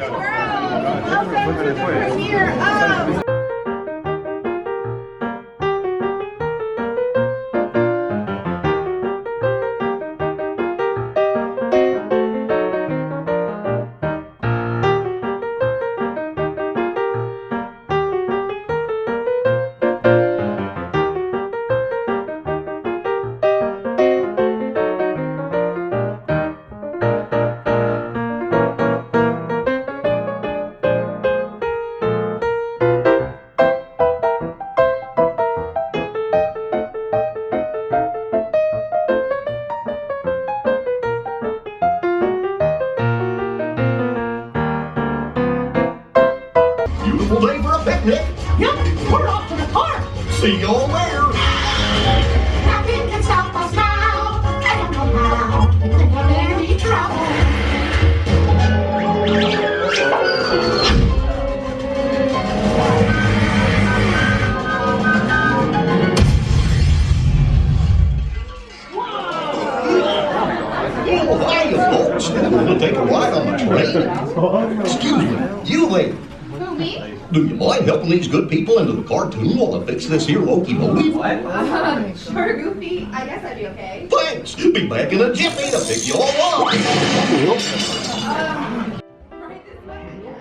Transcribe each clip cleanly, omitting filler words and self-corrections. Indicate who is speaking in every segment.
Speaker 1: Welcome to the premiere of...
Speaker 2: Beautiful day for a picnic.
Speaker 3: Yep, we're off to the park.
Speaker 2: See y'all there.
Speaker 3: Nothing can stop us now. I don't know how. There can never be trouble.
Speaker 2: Oh, hiya, folks. Want to take a ride on the train? Excuse me, you lady.
Speaker 1: Who, me?
Speaker 2: Do you mind helping these good people into the cartoon while I fix this here loky-moly?
Speaker 1: Sure, Goofy. I guess I'd be okay.
Speaker 2: Thanks. Be back in a jiffy to pick you all up.
Speaker 1: Right this way, I guess.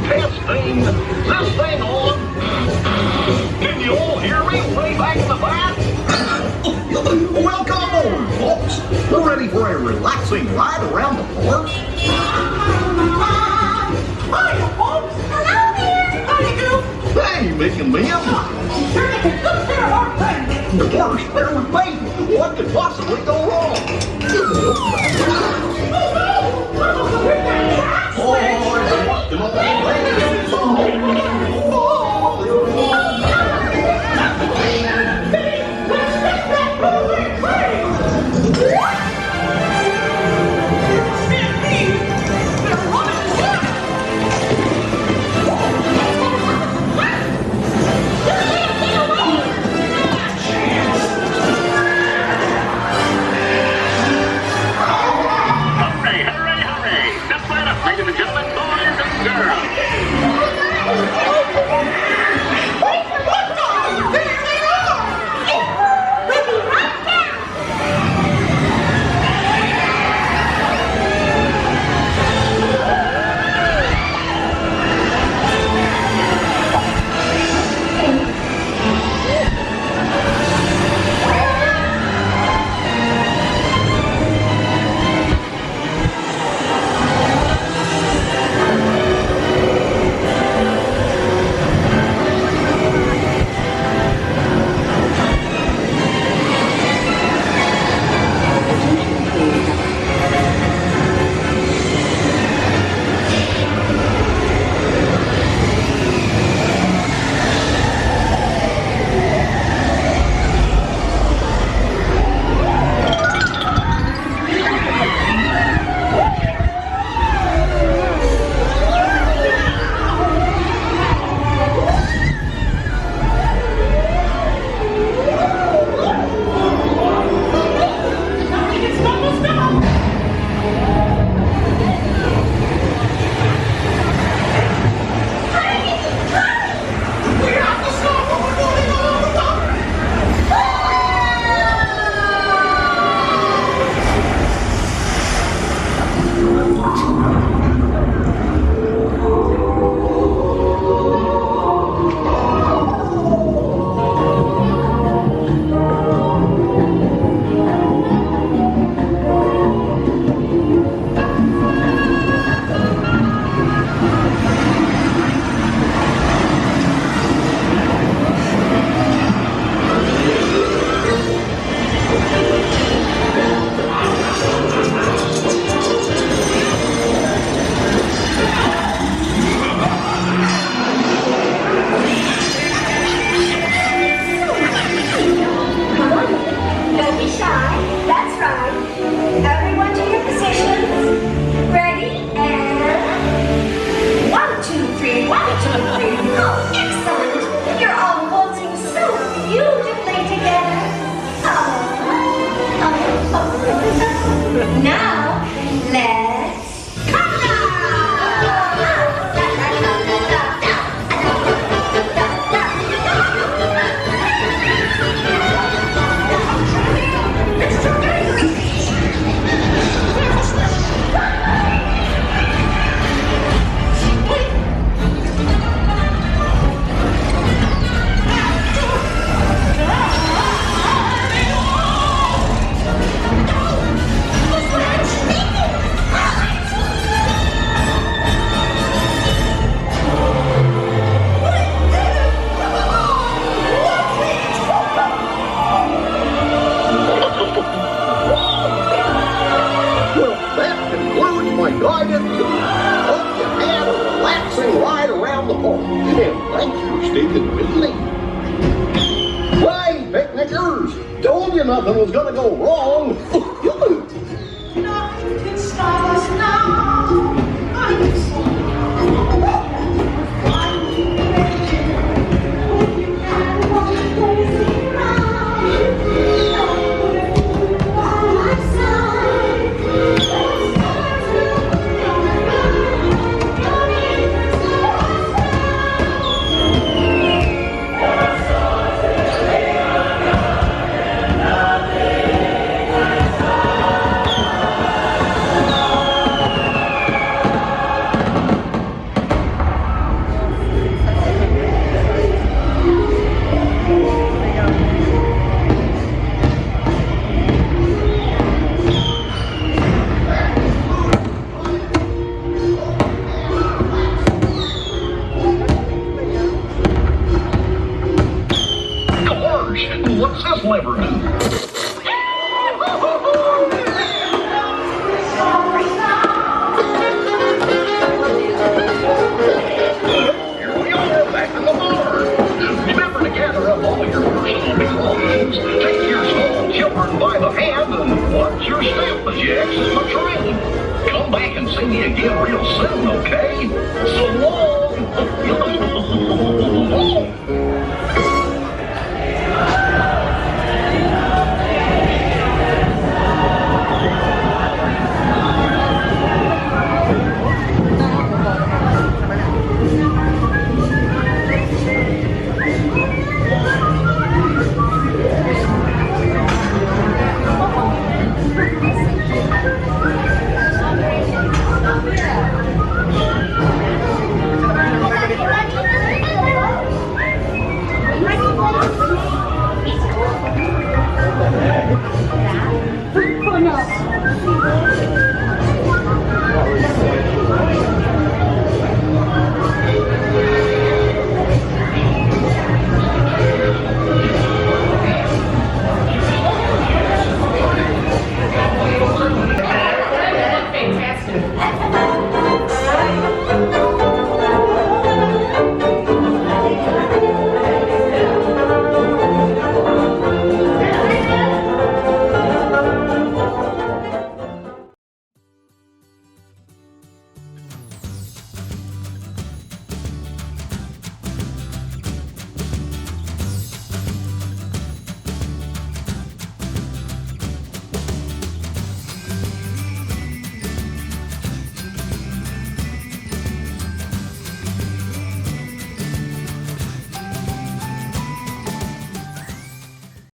Speaker 2: Testing. This thing on. Can you all hear me way back in the back? Welcome aboard, folks. We're ready for a relaxing ride around the park.
Speaker 3: Hiya, folks. Hello there. Howdy, Goof.
Speaker 2: Hey, Mick and Mim.
Speaker 3: You're making good there, aren't they?
Speaker 2: The park's there with me. What could possibly go wrong?
Speaker 4: Hurry, hurry, hurry!
Speaker 2: racers! Told you nothing was gonna go wrong.
Speaker 3: Nothing can stop us now. I'm so
Speaker 2: What's this lever do? Here we are, back in the barn. Remember to gather up all your personal belongings, take your small children by the hand, and watch your step as you exit the train. Come back and see me again real soon, okay? So long!
Speaker 3: Oh no.